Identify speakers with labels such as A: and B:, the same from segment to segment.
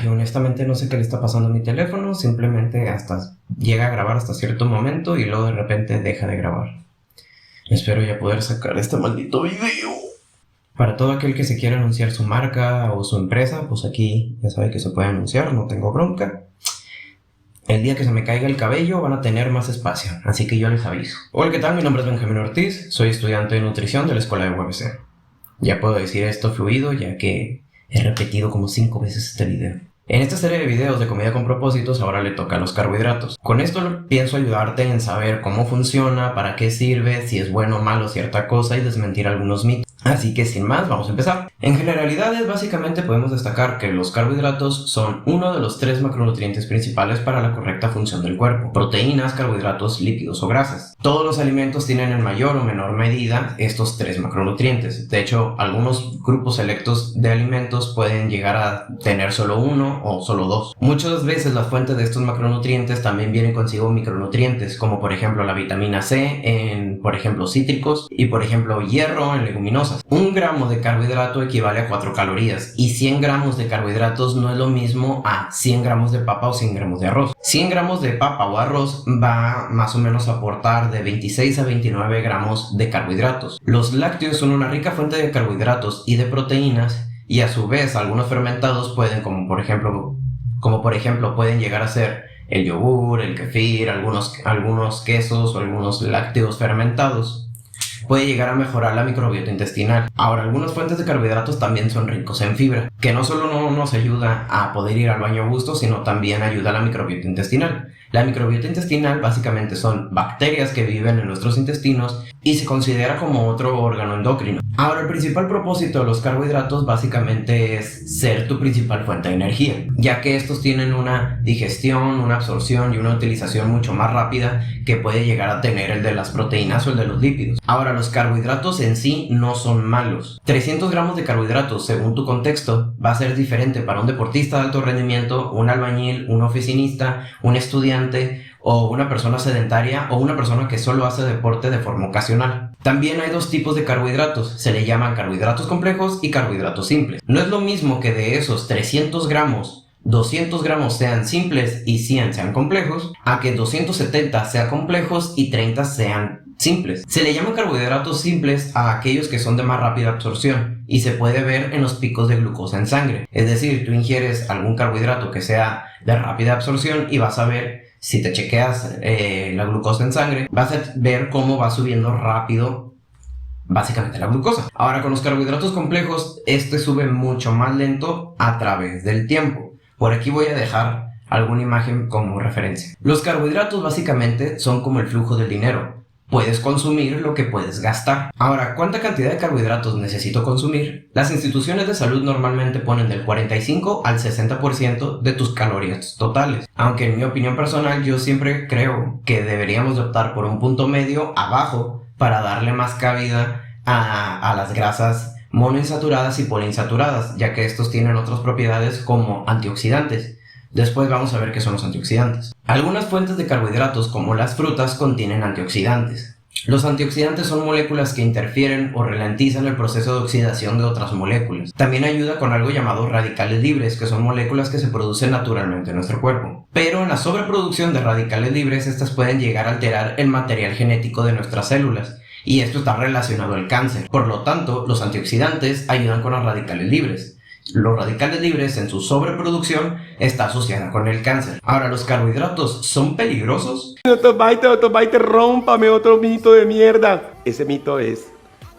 A: Ay, honestamente no sé qué le está pasando a mi teléfono, simplemente llega a grabar hasta cierto momento y luego de repente deja de grabar. Espero ya poder sacar este maldito video. Para todo aquel que se quiera anunciar su marca o su empresa, pues aquí ya sabe que se puede anunciar, no tengo bronca. El día que se me caiga el cabello van a tener más espacio, así que yo les aviso. Hola, ¿qué tal? Mi nombre es Benjamín Ortiz, soy estudiante de nutrición de la escuela de UABC. Ya puedo decir esto fluido ya que he repetido como 5 veces este video. En esta serie de videos de comida con propósitos ahora le toca a los carbohidratos. Con esto pienso ayudarte en saber cómo funciona, para qué sirve, si es bueno o malo cierta cosa y desmentir algunos mitos. Así que sin más, vamos a empezar. En generalidades, básicamente podemos destacar que los carbohidratos son uno de los 3 macronutrientes principales para la correcta función del cuerpo: proteínas, carbohidratos, lípidos o grasas. Todos los alimentos tienen en mayor o menor medida estos 3 macronutrientes. De hecho, algunos grupos selectos de alimentos pueden llegar a tener solo uno o solo 2. Muchas veces la fuente de estos macronutrientes también viene consigo micronutrientes, como por ejemplo la vitamina C en, por ejemplo, cítricos y por ejemplo hierro en leguminosas. 1 gramo de carbohidrato equivale a 4 calorías y 100 gramos de carbohidratos no es lo mismo a 100 gramos de papa o 100 gramos de arroz. 100 gramos de papa o arroz va más o menos a aportar de 26 a 29 gramos de carbohidratos. Los lácteos son una rica fuente de carbohidratos y de proteínas, y a su vez algunos fermentados pueden, como por ejemplo pueden llegar a ser el yogur, el kefir, algunos quesos o algunos lácteos fermentados. Puede llegar a mejorar la microbiota intestinal. Ahora, algunas fuentes de carbohidratos también son ricos en fibra, que no solo no nos ayuda a poder ir al baño a gusto, sino también ayuda a la microbiota intestinal. La microbiota intestinal básicamente son bacterias que viven en nuestros intestinos y se considera como otro órgano endocrino. Ahora, el principal propósito de los carbohidratos básicamente es ser tu principal fuente de energía, ya que estos tienen una digestión, una absorción y una utilización mucho más rápida que puede llegar a tener el de las proteínas o el de los lípidos. Ahora, los carbohidratos en sí no son malos. 300 gramos de carbohidratos, según tu contexto, va a ser diferente para un deportista de alto rendimiento, un albañil, un oficinista, un estudiante o una persona sedentaria o una persona que solo hace deporte de forma ocasional. También hay 2 tipos de carbohidratos, se le llaman carbohidratos complejos y carbohidratos simples. No es lo mismo que de esos 300 gramos, 200 gramos sean simples y 100 sean complejos, a que 270 sean complejos y 30 sean simples. Se le llaman carbohidratos simples a aquellos que son de más rápida absorción y se puede ver en los picos de glucosa en sangre. Es decir, tú ingieres algún carbohidrato que sea de rápida absorción y vas a ver, si te chequeas la glucosa en sangre, vas a ver cómo va subiendo rápido básicamente la glucosa. Ahora, con los carbohidratos complejos, este sube mucho más lento a través del tiempo. Por aquí voy a dejar alguna imagen como referencia. Los carbohidratos básicamente son como el flujo del dinero. Puedes consumir lo que puedes gastar. Ahora, ¿cuánta cantidad de carbohidratos necesito consumir? Las instituciones de salud normalmente ponen del 45 al 60% de tus calorías totales. Aunque en mi opinión personal yo siempre creo que deberíamos de optar por un punto medio abajo para darle más cabida a las grasas monoinsaturadas y poliinsaturadas, ya que estos tienen otras propiedades como antioxidantes. Después vamos a ver qué son los antioxidantes. Algunas fuentes de carbohidratos, como las frutas, contienen antioxidantes. Los antioxidantes son moléculas que interfieren o ralentizan el proceso de oxidación de otras moléculas. También ayuda con algo llamado radicales libres, que son moléculas que se producen naturalmente en nuestro cuerpo. Pero en la sobreproducción de radicales libres, estas pueden llegar a alterar el material genético de nuestras células, y esto está relacionado al cáncer. Por lo tanto, los antioxidantes ayudan con los radicales libres. Los radicales libres en su sobreproducción está asociada con el cáncer. Ahora, ¿los carbohidratos son peligrosos?
B: Otro baite, rómpame otro mito de mierda. Ese mito es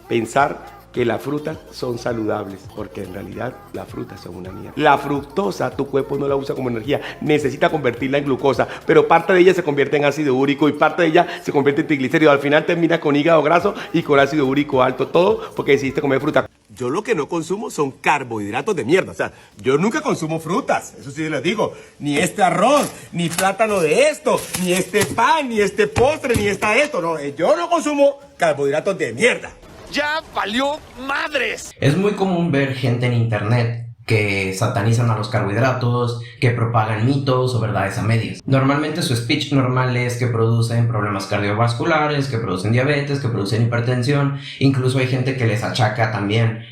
B: pensar que las frutas son saludables, porque en realidad las frutas son una mierda. La fructosa tu cuerpo no la usa como energía, necesita convertirla en glucosa, pero parte de ella se convierte en ácido úrico y parte de ella se convierte en triglicéridos. Al final terminas con hígado graso y con ácido úrico alto, todo porque decidiste comer fruta. Yo lo que no consumo son carbohidratos de mierda, o sea, yo nunca consumo frutas, eso sí les digo, ni este arroz, ni plátano de esto, ni este pan, ni este postre, ni esto, no, yo no consumo carbohidratos de mierda.
C: ¡Ya valió madres!
A: Es muy común ver gente en internet que satanizan a los carbohidratos, que propagan mitos o verdades a medias. Normalmente su speech normal es que producen problemas cardiovasculares, que producen diabetes, que producen hipertensión. Incluso hay gente que les achaca también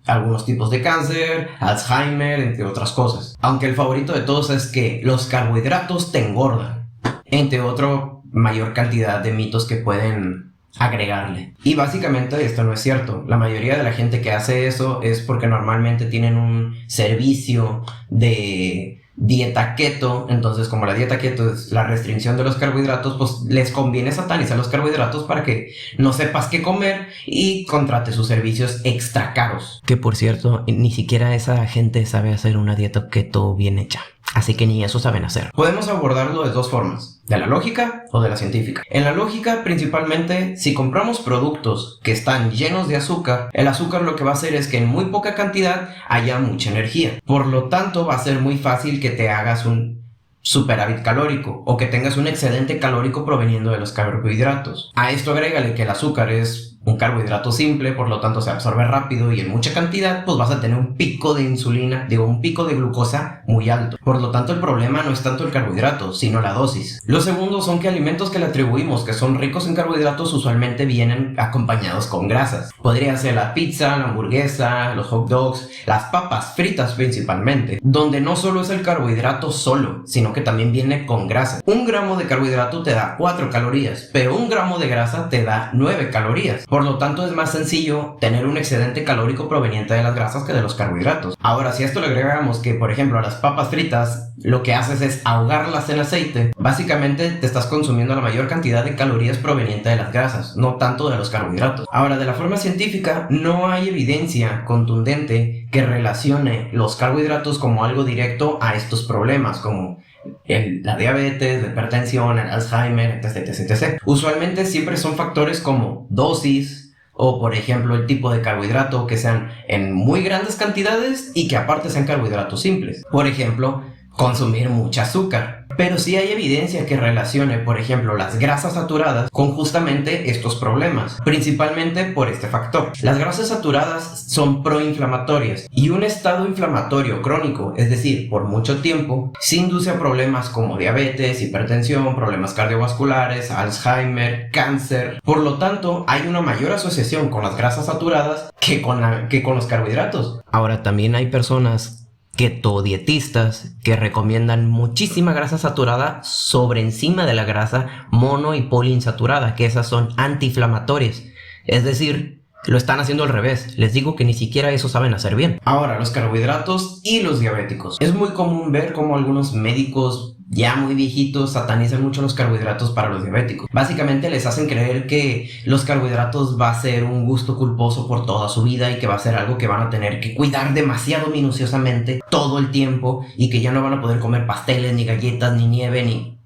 A: algunos tipos de cáncer, Alzheimer, entre otras cosas. Aunque el favorito de todos es que los carbohidratos te engordan, entre otra mayor cantidad de mitos que pueden agregarle. Y básicamente esto no es cierto. La mayoría de la gente que hace eso es porque normalmente tienen un servicio de dieta keto. Entonces, como la dieta keto es la restricción de los carbohidratos, pues les conviene satanizar los carbohidratos para que no sepas qué comer y contrate sus servicios extra caros. Que por cierto, ni siquiera esa gente sabe hacer una dieta keto bien hecha. Así que ni eso saben hacer. Podemos abordarlo de dos formas, de la lógica o de la científica. En la lógica, principalmente, si compramos productos que están llenos de azúcar, el azúcar lo que va a hacer es que en muy poca cantidad haya mucha energía. Por lo tanto, va a ser muy fácil que te hagas un superávit calórico o que tengas un excedente calórico proveniendo de los carbohidratos. A esto agrégale que el azúcar es un carbohidrato simple, por lo tanto se absorbe rápido y en mucha cantidad, pues vas a tener un pico de insulina, un pico de glucosa muy alto. Por lo tanto, el problema no es tanto el carbohidrato, sino la dosis. Los segundos son que alimentos que le atribuimos que son ricos en carbohidratos usualmente vienen acompañados con grasas. Podría ser la pizza, la hamburguesa, los hot dogs, las papas fritas principalmente, donde no solo es el carbohidrato solo, sino que también viene con grasa. 1 gramo de carbohidrato te da 4 calorías, pero 1 gramo de grasa te da 9 calorías. Por lo tanto, es más sencillo tener un excedente calórico proveniente de las grasas que de los carbohidratos. Ahora, si a esto le agregamos que, por ejemplo, a las papas fritas lo que haces es ahogarlas en aceite, básicamente te estás consumiendo la mayor cantidad de calorías proveniente de las grasas, no tanto de los carbohidratos. Ahora, de la forma científica, no hay evidencia contundente que relacione los carbohidratos como algo directo a estos problemas, como la diabetes, la hipertensión, el Alzheimer, etc. Usualmente siempre son factores como dosis o, por ejemplo, el tipo de carbohidrato que sean en muy grandes cantidades y que aparte sean carbohidratos simples. Por ejemplo, consumir mucha azúcar. Pero sí hay evidencia que relacione, por ejemplo, las grasas saturadas con justamente estos problemas, principalmente por este factor. Las grasas saturadas son proinflamatorias y un estado inflamatorio crónico, es decir, por mucho tiempo, sí induce a problemas como diabetes, hipertensión, problemas cardiovasculares, Alzheimer, cáncer. Por lo tanto, hay una mayor asociación con las grasas saturadas que con los carbohidratos. Ahora, también hay personas ketodietistas que recomiendan muchísima grasa saturada sobre encima de la grasa mono y poliinsaturada, que esas son antiinflamatorias. Es decir, lo están haciendo al revés. Les digo que ni siquiera eso saben hacer bien. Ahora, los carbohidratos y los diabéticos. Es muy común ver cómo algunos médicos ya muy viejitos satanizan mucho los carbohidratos para los diabéticos. Básicamente les hacen creer que los carbohidratos va a ser un gusto culposo por toda su vida y que va a ser algo que van a tener que cuidar demasiado minuciosamente todo el tiempo y que ya no van a poder comer pasteles, ni galletas, ni nieve, ni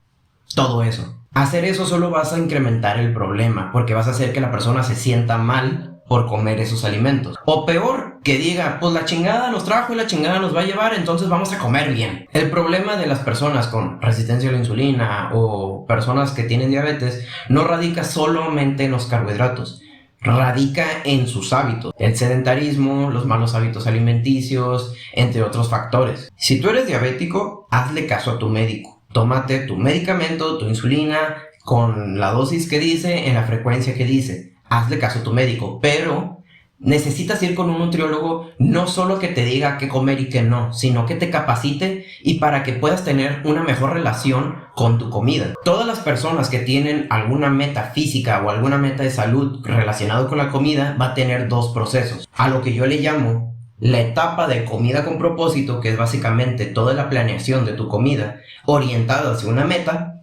A: todo eso. Hacer eso solo vas a incrementar el problema porque vas a hacer que la persona se sienta mal por comer esos alimentos. O peor, que diga, pues la chingada nos trajo y la chingada nos va a llevar, entonces vamos a comer bien. El problema de las personas con resistencia a la insulina o personas que tienen diabetes no radica solamente en los carbohidratos, radica en sus hábitos, el sedentarismo, los malos hábitos alimenticios, entre otros factores. Si tú eres diabético, hazle caso a tu médico. Tómate tu medicamento, tu insulina, con la dosis que dice, en la frecuencia que dice. Hazle caso a tu médico, pero necesitas ir con un nutriólogo no solo que te diga qué comer y qué no, sino que te capacite y para que puedas tener una mejor relación con tu comida. Todas las personas que tienen alguna meta física o alguna meta de salud relacionado con la comida va a tener dos procesos. A lo que yo le llamo la etapa de comida con propósito, que es básicamente toda la planeación de tu comida orientada hacia una meta,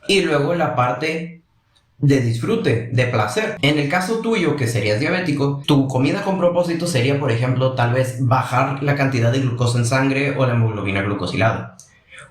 A: y luego la parte de disfrute, de placer. En el caso tuyo, que serías diabético, tu comida con propósito sería, por ejemplo, tal vez bajar la cantidad de glucosa en sangre o la hemoglobina glucosilada.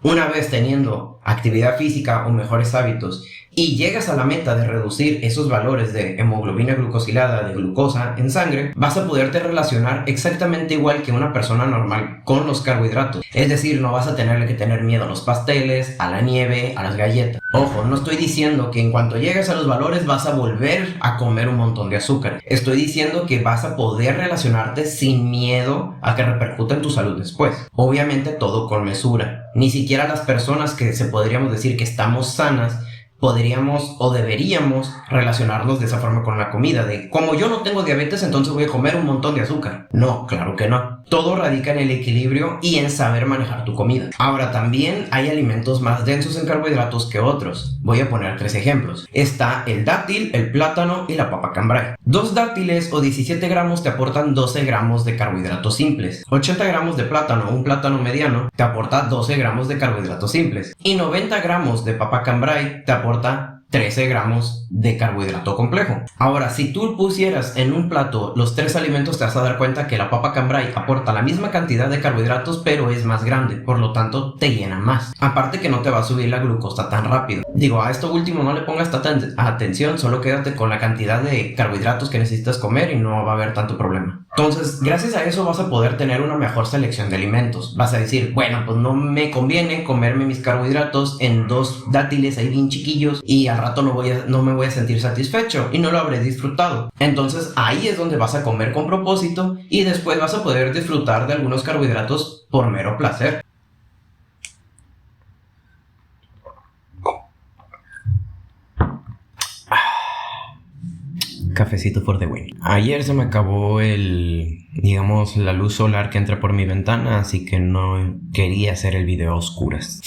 A: Una vez teniendo actividad física o mejores hábitos y llegas a la meta de reducir esos valores de hemoglobina glucosilada, de glucosa en sangre, vas a poderte relacionar exactamente igual que una persona normal con los carbohidratos. Es decir, no vas a tener que tener miedo a los pasteles, a la nieve, a las galletas. Ojo, no estoy diciendo que en cuanto llegues a los valores vas a volver a comer un montón de azúcar. Estoy diciendo que vas a poder relacionarte sin miedo a que repercuta en tu salud después. Obviamente todo con mesura. Ni siquiera las personas que podríamos decir que estamos sanas podríamos o deberíamos relacionarnos de esa forma con la comida, de como yo no tengo diabetes, entonces voy a comer un montón de azúcar. No, claro que no. Todo radica en el equilibrio y en saber manejar tu comida. Ahora, también hay alimentos más densos en carbohidratos que otros. Voy a poner 3 ejemplos. Está el dátil, el plátano y la papa cambray. 2 dátiles o 17 gramos te aportan 12 gramos de carbohidratos simples. 80 gramos de plátano, un plátano mediano, te aporta 12 gramos de carbohidratos simples. Y 90 gramos de papa cambray te aporta 13 gramos de carbohidrato complejo. Ahora, si tú pusieras en un plato los 3 alimentos, te vas a dar cuenta que la papa cambray aporta la misma cantidad de carbohidratos, pero es más grande, por lo tanto te llena más. Aparte que no te va a subir la glucosa tan rápido. Digo, a esto último no le pongas tanta atención, solo quédate con la cantidad de carbohidratos que necesitas comer y no va a haber tanto problema. Entonces, gracias a eso vas a poder tener una mejor selección de alimentos. Vas a decir, bueno, pues no me conviene comerme mis carbohidratos en 2 dátiles ahí bien chiquillos y al rato no me voy a sentir satisfecho y no lo habré disfrutado. Entonces ahí es donde vas a comer con propósito y después vas a poder disfrutar de algunos carbohidratos por mero placer. Cafecito for the win. Ayer se me acabó la luz solar que entra por mi ventana, así que no quería hacer el video a oscuras.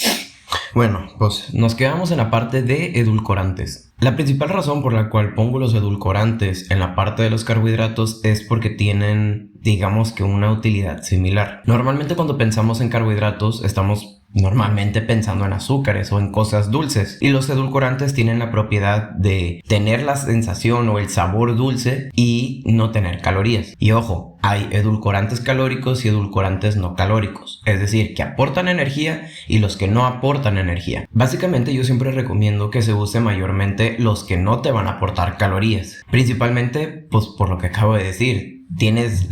A: Bueno, pues nos quedamos en la parte de edulcorantes. La principal razón por la cual pongo los edulcorantes en la parte de los carbohidratos es porque tienen, digamos que una utilidad similar. Normalmente cuando pensamos en carbohidratos estamos normalmente pensando en azúcares o en cosas dulces, y los edulcorantes tienen la propiedad de tener la sensación o el sabor dulce y no tener calorías. Y ojo, hay edulcorantes calóricos y edulcorantes no calóricos, es decir, que aportan energía y los que no aportan energía. Básicamente yo siempre recomiendo que se use mayormente los que no te van a aportar calorías, principalmente pues por lo que acabo de decir. Tienes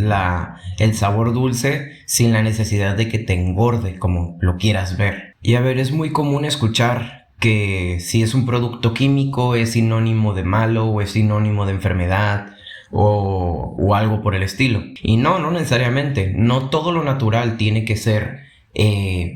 A: el sabor dulce sin la necesidad de que te engorde como lo quieras ver. Y a ver, es muy común escuchar que si es un producto químico es sinónimo de malo o es sinónimo de enfermedad o algo por el estilo. Y no necesariamente. No todo lo natural tiene que ser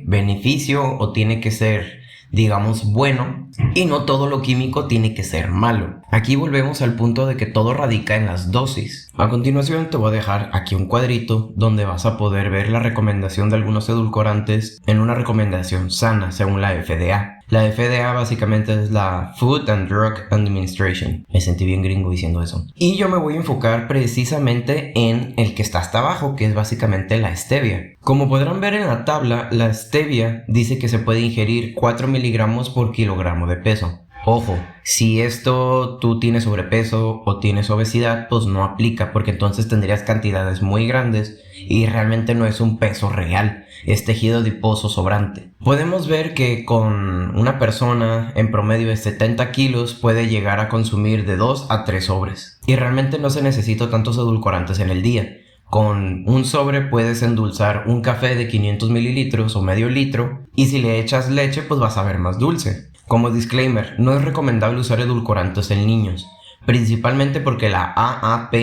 A: beneficio o tiene que ser, digamos, bueno, y no todo lo químico tiene que ser malo. Aquí volvemos al punto de que todo radica en las dosis. A continuación te voy a dejar aquí un cuadrito donde vas a poder ver la recomendación de algunos edulcorantes en una recomendación sana según la FDA. La FDA básicamente es la Food and Drug Administration. Me sentí bien gringo diciendo eso. Y yo me voy a enfocar precisamente en el que está hasta abajo, que es básicamente la stevia. Como podrán ver en la tabla, la stevia dice que se puede ingerir 4 miligramos por kilogramo de peso. Ojo, si tú tienes sobrepeso o tienes obesidad, pues no aplica, porque entonces tendrías cantidades muy grandes y realmente no es un peso real, es tejido adiposo sobrante. Podemos ver que con una persona en promedio de 70 kilos puede llegar a consumir de 2 a 3 sobres. Y realmente no se necesitan tantos edulcorantes en el día. Con un sobre puedes endulzar un café de 500 mililitros o medio litro, y si le echas leche pues vas a ver más dulce. Como disclaimer, no es recomendable usar edulcorantes en niños, principalmente porque la AAP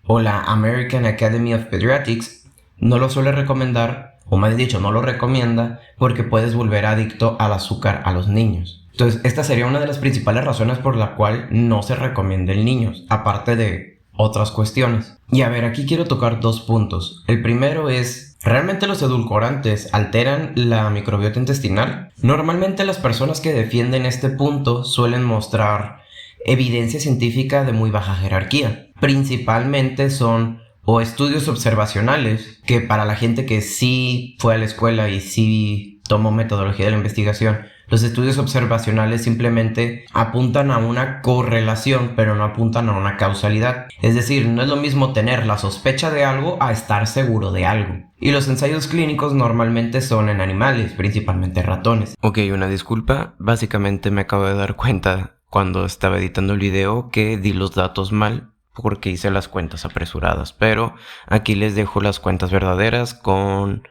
A: o la American Academy of Pediatrics no lo suele recomendar, o más dicho, no lo recomienda, porque puedes volver adicto al azúcar a los niños. Entonces, esta sería una de las principales razones por la cual no se recomienda en niños, aparte de otras cuestiones. Y a ver, aquí quiero tocar 2 puntos. El primero es, ¿realmente los edulcorantes alteran la microbiota intestinal? Normalmente las personas que defienden este punto suelen mostrar evidencia científica de muy baja jerarquía. Principalmente son o estudios observacionales, que para la gente que sí fue a la escuela y sí tomo metodología de la investigación. Los estudios observacionales simplemente apuntan a una correlación, pero no apuntan a una causalidad. Es decir, no es lo mismo tener la sospecha de algo a estar seguro de algo. Y los ensayos clínicos normalmente son en animales, principalmente ratones. Ok, una disculpa. Básicamente me acabo de dar cuenta cuando estaba editando el video que di los datos mal porque hice las cuentas apresuradas. Pero aquí les dejo las cuentas verdaderas con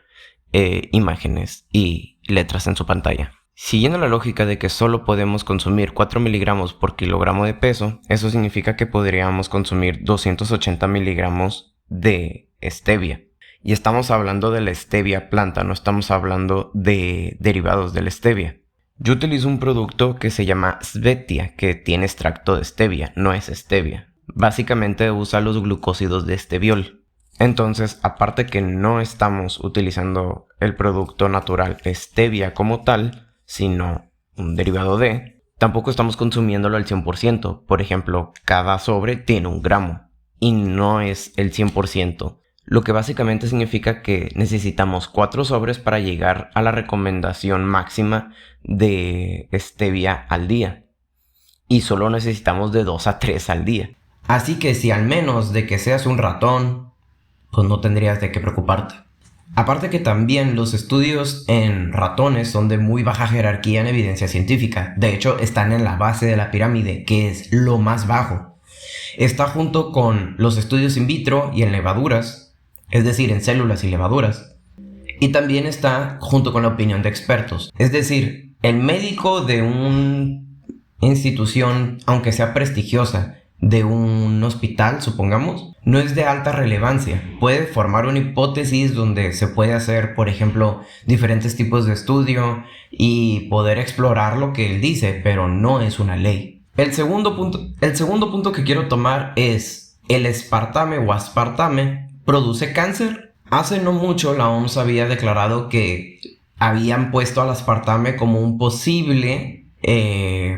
A: imágenes y letras en su pantalla. Siguiendo la lógica de que solo podemos consumir 4 miligramos por kilogramo de peso, eso significa que podríamos consumir 280 miligramos de stevia. Y estamos hablando de la stevia planta, no estamos hablando de derivados de la stevia. Yo utilizo un producto que se llama Svetia, que tiene extracto de stevia, no es stevia. Básicamente usa los glucósidos de steviol. Entonces, aparte que no estamos utilizando el producto natural stevia como tal, sino un derivado de, tampoco estamos consumiéndolo al 100%. Por ejemplo, cada sobre tiene 1 gramo y no es el 100%. Lo que básicamente significa que necesitamos 4 sobres para llegar a la recomendación máxima de stevia al día. Y solo necesitamos de 2 a 3 al día. Así que si al menos de que seas un ratón, pues no tendrías de qué preocuparte. Aparte que también los estudios en ratones son de muy baja jerarquía en evidencia científica. De hecho, están en la base de la pirámide, que es lo más bajo. Está junto con los estudios in vitro y en levaduras, es decir, en células y levaduras. Y también está junto con la opinión de expertos. Es decir, el médico de una institución, aunque sea prestigiosa, de un hospital, supongamos, no es de alta relevancia. Puede formar una hipótesis donde se puede hacer, por ejemplo, diferentes tipos de estudio y poder explorar lo que él dice, pero no es una ley. El segundo punto que quiero tomar es: el aspartame o aspartame produce cáncer. Hace no mucho la OMS había declarado que habían puesto al aspartame como un posible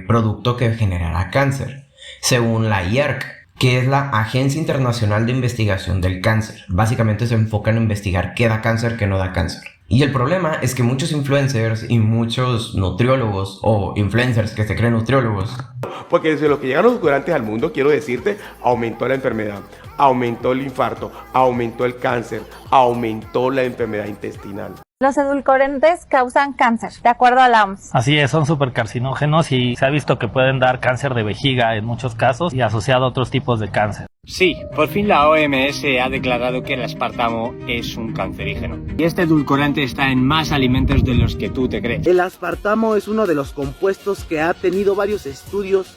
A: producto que generará cáncer, según la IARC, que es la Agencia Internacional de Investigación del Cáncer. Básicamente se enfocan en investigar qué da cáncer, qué no da cáncer. Y el problema es que muchos influencers y muchos nutriólogos o influencers que se creen nutriólogos,
B: porque desde lo que llegaron los edulcorantes al mundo, quiero decirte, aumentó la enfermedad, aumentó el infarto, aumentó el cáncer, aumentó la enfermedad intestinal.
C: Los edulcorantes causan cáncer, de acuerdo a la OMS.
D: Así es, son supercarcinógenos y se ha visto que pueden dar cáncer de vejiga en muchos casos y asociado a otros tipos de cáncer.
E: Sí, por fin la OMS ha declarado que el aspartamo es un cancerígeno. Y este edulcorante está en más alimentos de los que tú te crees.
F: El aspartamo es uno de los compuestos que ha tenido varios estudios,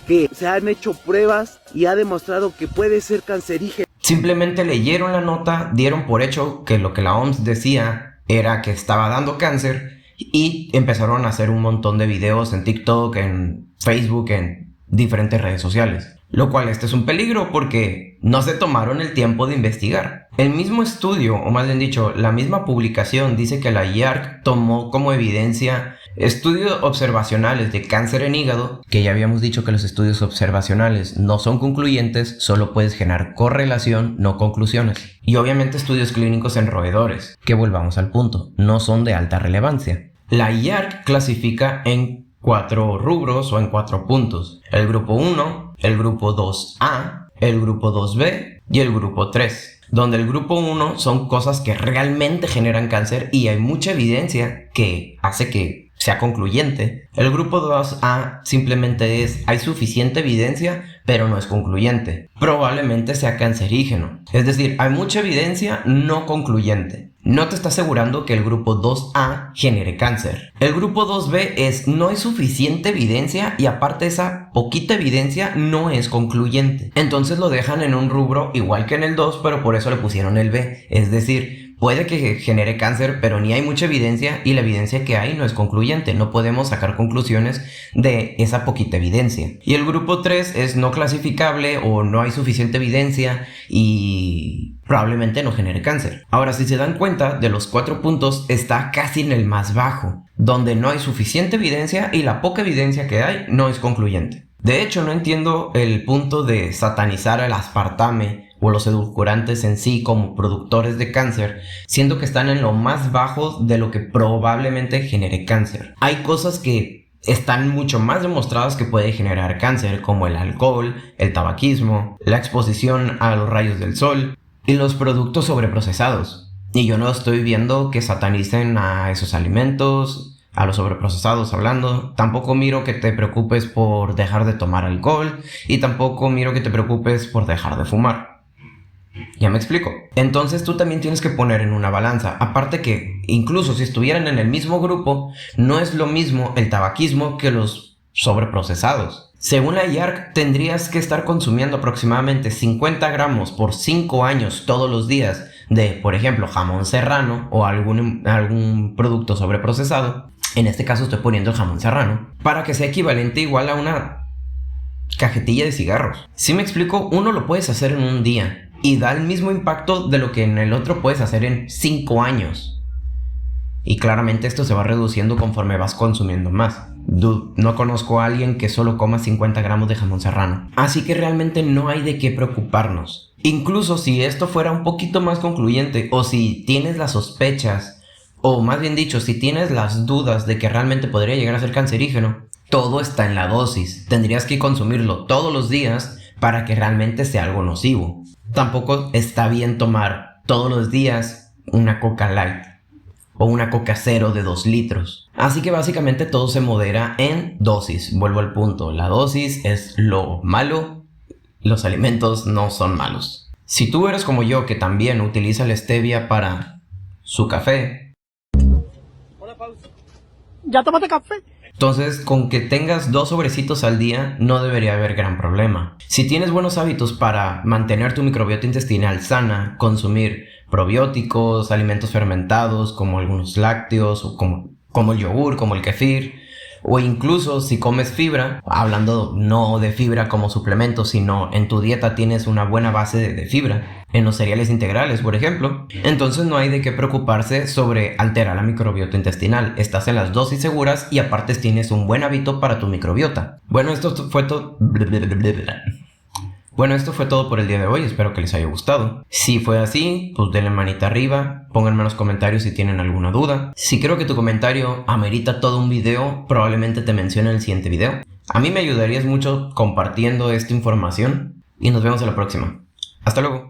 F: que se han hecho pruebas y ha demostrado que puede ser cancerígeno.
A: simplemente leyeron la nota, dieron por hecho que lo que la OMS decía era que estaba dando cáncer y empezaron a hacer un montón de videos en TikTok, en Facebook, en diferentes redes sociales. Lo cual este es un peligro porque no se tomaron el tiempo de investigar. El mismo estudio, o más bien dicho, la misma publicación dice que la IARC tomó como evidencia estudios observacionales de cáncer en hígado, que ya habíamos dicho que los estudios observacionales no son concluyentes, solo puedes generar correlación, no conclusiones. Y obviamente estudios clínicos en roedores, que volvamos al punto, no son de alta relevancia. La IARC clasifica en 4 rubros o en 4 puntos: el grupo 1, el grupo 2A, el grupo 2B y el grupo 3, donde el grupo 1 son cosas que realmente generan cáncer y hay mucha evidencia que hace que sea concluyente. El grupo 2A simplemente hay suficiente evidencia, pero no es concluyente. Probablemente sea cancerígeno. Es decir, hay mucha evidencia no concluyente. No te está asegurando que el grupo 2A genere cáncer. El grupo 2B no hay suficiente evidencia y aparte esa poquita evidencia no es concluyente. Entonces lo dejan en un rubro igual que en el 2, pero por eso le pusieron el B. Es decir, puede que genere cáncer, pero ni hay mucha evidencia y la evidencia que hay no es concluyente. No podemos sacar conclusiones de esa poquita evidencia. Y el grupo 3 es no clasificable o no hay suficiente evidencia y probablemente no genere cáncer. Ahora, si se dan cuenta, de los 4 puntos está casi en el más bajo, donde no hay suficiente evidencia y la poca evidencia que hay no es concluyente. De hecho, no entiendo el punto de satanizar el aspartame o los edulcorantes en sí como productores de cáncer, siento que están en lo más bajo de lo que probablemente genere cáncer. Hay cosas que están mucho más demostradas que puede generar cáncer, como el alcohol, el tabaquismo, la exposición a los rayos del sol y los productos sobreprocesados. Y yo no estoy viendo que satanicen a esos alimentos, a los sobreprocesados hablando. Tampoco miro que te preocupes por dejar de tomar alcohol y tampoco miro que te preocupes por dejar de fumar. ¿Ya me explico? Entonces tú también tienes que poner en una balanza. Aparte que incluso si estuvieran en el mismo grupo, no es lo mismo el tabaquismo que los sobreprocesados. Según la IARC, tendrías que estar consumiendo aproximadamente 50 gramos por 5 años todos los días de, por ejemplo, jamón serrano o algún producto sobreprocesado. En este caso estoy poniendo el jamón serrano, para que sea equivalente igual a una cajetilla de cigarros. Si me explico, uno lo puedes hacer en un día y da el mismo impacto de lo que en el otro puedes hacer en 5 años. Y claramente esto se va reduciendo conforme vas consumiendo más. No conozco a alguien que solo coma 50 gramos de jamón serrano. Así que realmente no hay de qué preocuparnos. Incluso si esto fuera un poquito más concluyente, o si tienes las sospechas, o más bien dicho, si tienes las dudas de que realmente podría llegar a ser cancerígeno, todo está en la dosis. Tendrías que consumirlo todos los días para que realmente sea algo nocivo. Tampoco está bien tomar todos los días una Coca Light o una Coca Cero de 2 litros. Así que básicamente todo se modera en dosis. Vuelvo al punto, la dosis es lo malo, los alimentos no son malos. Si tú eres como yo, que también utiliza la stevia para su café,
G: ¿ya tomaste café?
A: entonces con que tengas 2 sobrecitos al día no debería haber gran problema. Si tienes buenos hábitos para mantener tu microbiota intestinal sana, consumir probióticos, alimentos fermentados como algunos lácteos o como el yogur, como el kefir, o incluso si comes fibra, hablando no de fibra como suplemento, sino en tu dieta tienes una buena base de fibra, en los cereales integrales, por ejemplo, entonces no hay de qué preocuparse sobre alterar la microbiota intestinal. Estás en las dosis seguras y aparte tienes un buen hábito para tu microbiota. Bueno, esto fue todo por el día de hoy, espero que les haya gustado. Si fue así, pues denle manita arriba, pónganme en los comentarios si tienen alguna duda. Si creo que tu comentario amerita todo un video, probablemente te mencione en el siguiente video. A mí me ayudarías mucho compartiendo esta información y nos vemos en la próxima. Hasta luego.